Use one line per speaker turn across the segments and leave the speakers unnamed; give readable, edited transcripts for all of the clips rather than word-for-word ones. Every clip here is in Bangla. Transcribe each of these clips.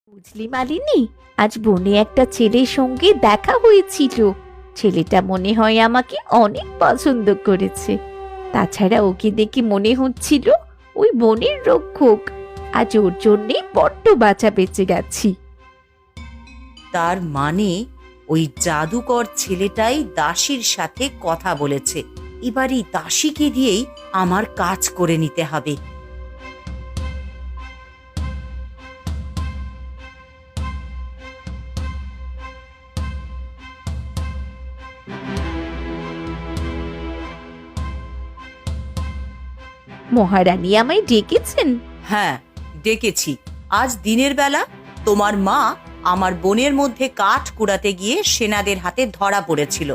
বুঝলি মালিনী, আজ বনে একটা ছেলের সঙ্গে দেখা হয়েছিল। ছেলেটা মনে হয় আমাকে অনেক পছন্দ করেছে। তাছাড়া ওকে দেখে মনে হচ্ছিল ওই বনের রক্ষক। আজ ওর জন্যেই বড্ড বাঁচা বেঁচে গেছি।
তার মানে ওই জাদুকর ছেলেটাই দাসীর সাথে কথা বলেছে। এবার এই দাসীকে দিয়েই আমার কাজ করে নিতে হবে।
মহারানী আমায় ডেকেছেন?
হ্যাঁ, ডেকেছি। আজ দিনের বেলা তোমার মা আমার বনের মধ্যে কাঠ কুড়াতে গিয়ে সেনাদের হাতে ধরা পড়েছিল।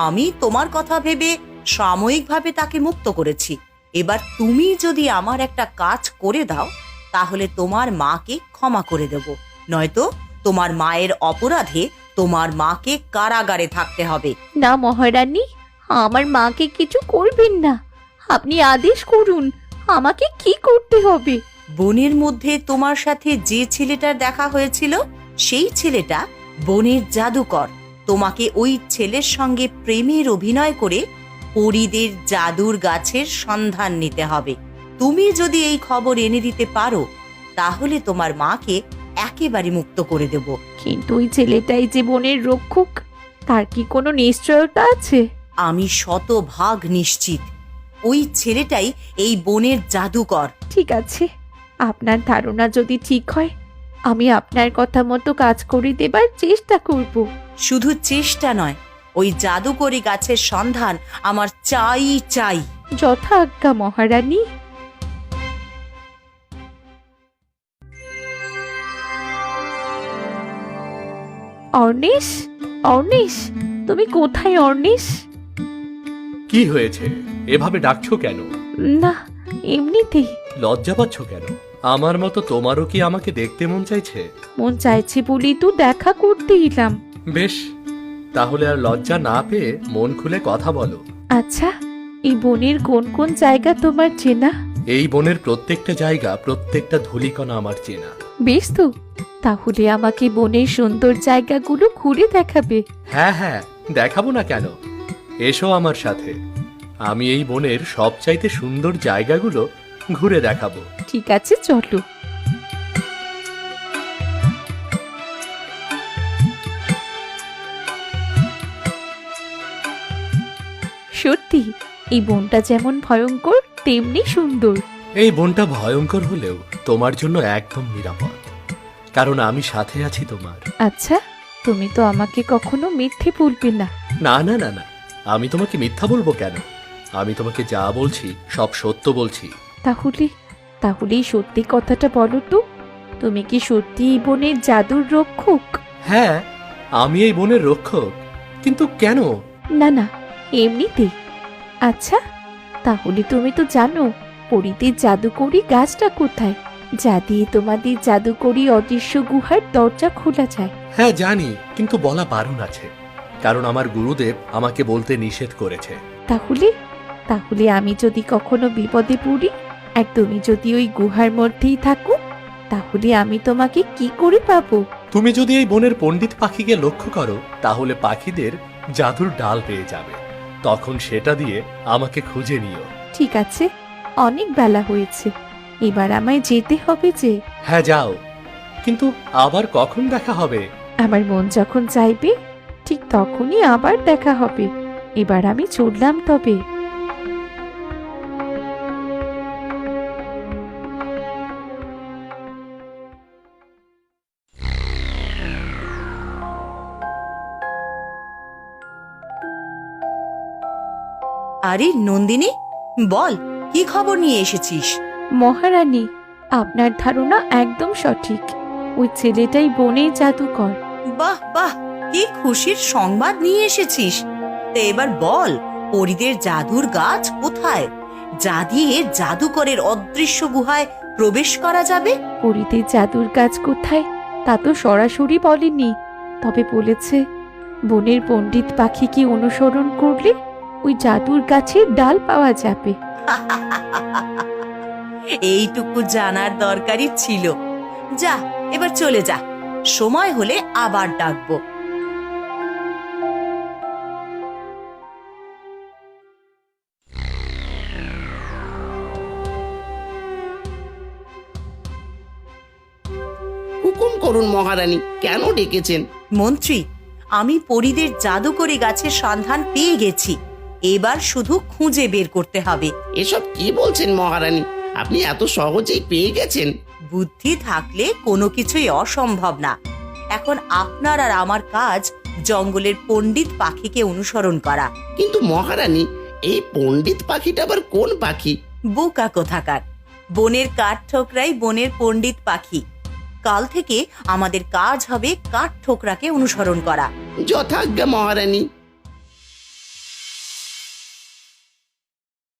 আমি তোমার কথা ভেবে সাময়িকভাবে তাকে মুক্ত করেছি। এবার তুমি যদি আমার একটা কাজ করে দাও, তাহলে তোমার মাকে ক্ষমা করে দেব। নয়তো তোমার মায়ের অপরাধে তোমার মাকে কারাগারে থাকতে হবে।
না মহারানী, আমার মাকে কিছু করবেন না। আপনি আদেশ করুন, আমাকে কি করতে হবে?
বনের মধ্যে তোমার সাথে যে ছেলেটার দেখা হয়েছিল, সেই ছেলেটা বনের জাদুকর। তোমাকে ওই ছেলের সঙ্গে প্রেমের অভিনয় করে পরীদের জাদুর গাছের সন্ধান নিতে হবে। তুমি যদি এই খবর এনে দিতে পারো, তাহলে তোমার মাকে একেবারে মুক্ত করে দেব।
কিন্তু ওই ছেলেটাই যে বনের রক্ষক, তার কি কোনো নিশ্চয়তা আছে?
আমি শতভাগ নিশ্চিত ওই ছেলেটাই এই বনের জাদুকর।
ঠিক আছে, আপনার ধারণা যদি ঠিক হয়, আমি আপনার কথা মতো কাজ করে দেবার চেষ্টা করব।
শুধু চেষ্টা নয়, ওই জাদুকরি গাছের সন্ধান আমার চাই চাই।
যথা আজ্ঞা মহারানী। অর্ণেশ, অর্ণেশ, তুমি কোথায় অর্ণেশ?
কি হয়েছে? এভাবে ডাকছো কেন?
না, এমনিতেই।
লজ্জা পাচ্ছ কেন? আমার মতো তোমারও কি আমাকে দেখতে মন চাইছে?
মন চাইছে বলেই তো দেখা করতে এলাম।
বেশ, তাহলে আর লজ্জা না পেয়ে মন খুলে কথা বলো।
আচ্ছা, এই বনের কোন কোন জায়গা তোমার চেনা?
এই বনের প্রত্যেকটা জায়গা, প্রত্যেকটা ধূলিকণা আমার চেনা।
বেশ তো, তাহলে আমাকে বনের সুন্দর জায়গাগুলো ঘুরে দেখাবে।
হ্যাঁ হ্যাঁ, দেখাবো না কেন? এসো আমার সাথে, আমি এই বনের সবচাইতে সুন্দর জায়গাগুলো ঘুরে দেখাবো।
ঠিক আছে, চলো। সত্যি, এই বনটা যেমন ভয়ঙ্কর তেমনি সুন্দর।
এই বনটা ভয়ঙ্কর হলেও তোমার জন্য একদম নিরাপদ, কারণ আমি সাথে আছি তোমার।
আচ্ছা, তুমি তো আমাকে কখনো মিথ্যে বলবে না।
না না না না, আমি তোমাকে মিথ্যা বলবো কেন? আমি তোমাকে যা বলছি সব সত্য বলছি।
তাহলে তাহলে এই সত্যি কথাটা বলো তো, তুমি কি সত্যি এই বনের জাদুর রক্ষক?
হ্যাঁ, আমি এই বনের রক্ষক। কিন্তু কেন?
না না, এমনিতেই। আচ্ছা, তাহলে তুমি তো জানো পরীদের জাদুকরি গাছটা কোথায়, যা দিয়ে তোমাদের জাদুকরি অদৃশ্য গুহার দরজা খোলা যায়?
হ্যাঁ জানি, কিন্তু বলা বারণ আছে, কারণ আমার গুরুদেব আমাকে বলতে নিষেধ করেছে।
তাহলে তাহলে আমি যদি কখনো বিপদে পড়ি আর তুমি যদি ওই গুহার মধ্যেই থাকো, তাহলে আমি তোমাকে কি করে পাবো?
তুমি যদি এই বনের পণ্ডিত পাখিকে লক্ষ্য করো, তাহলে পাখিদের জাদুর ডাল পেয়ে যাবে। তখন সেটা দিয়ে আমাকে খুঁজে নিও।
ঠিক আছে, অনেক বেলা হয়েছে, এবার আমায় যেতে হবে যে।
হ্যাঁ যাও, কিন্তু আবার কখন দেখা হবে?
আমার মন যখন চাইবে ঠিক তখনই আবার দেখা হবে। এবার আমি চললাম তবে।
আরে নন্দিনী, বল, কি খবর নিয়ে এসেছিস?
মহারানী, আপনার ধারণা একদম সঠিক। ওই ছেলেটাই বনের জাদুকর।
বাহ বাহ, কি খুশির সংবাদ নিয়ে এসেছিস। তো এবার বল, পরীদের জাদুর গাছ কোথায়, যা দিয়ে জাদুকরের অদৃশ্য গুহায় প্রবেশ করা যাবে?
পরীদের জাদুর গাছ কোথায় তা তো সরাসরি বলেনি, তবে বলেছে বনের পণ্ডিত পাখিকে অনুসরণ করলে ওই জাদুর গাছের ডাল পাওয়া যাবে।
এইটুকু জানার দরকারই ছিল। যা, এবার চলে যা, সময় হলে আবার ডাকবো।
হুকুম করুন মহারানী, কেন ডেকেছেন?
মন্ত্রী, আমি পরীদের জাদুকরি গাছের সন্ধান পেয়ে গেছি, এবার শুধু খুঁজে বের করতে হবে।
এসব কি বলছেন মহারানী? আপনি এত সহজেই পেয়ে গেছেন?
বুদ্ধি থাকলে কোনো কিছুই অসম্ভব না। এখন আপনার আর আমার কাজ জঙ্গলের পণ্ডিত পাখিকে অনুসরণ করা।
কিন্তু মহারানী, এই পণ্ডিত পাখিটা আবার কোন পাখি?
বোকা কোথাকার, বনের কাঠ ঠোকরাই বনের পণ্ডিত পাখি। কাল থেকে আমাদের কাজ হবে কাঠ ঠোকরাকে অনুসরণ করা।
যথাজ্ঞা মহারানী।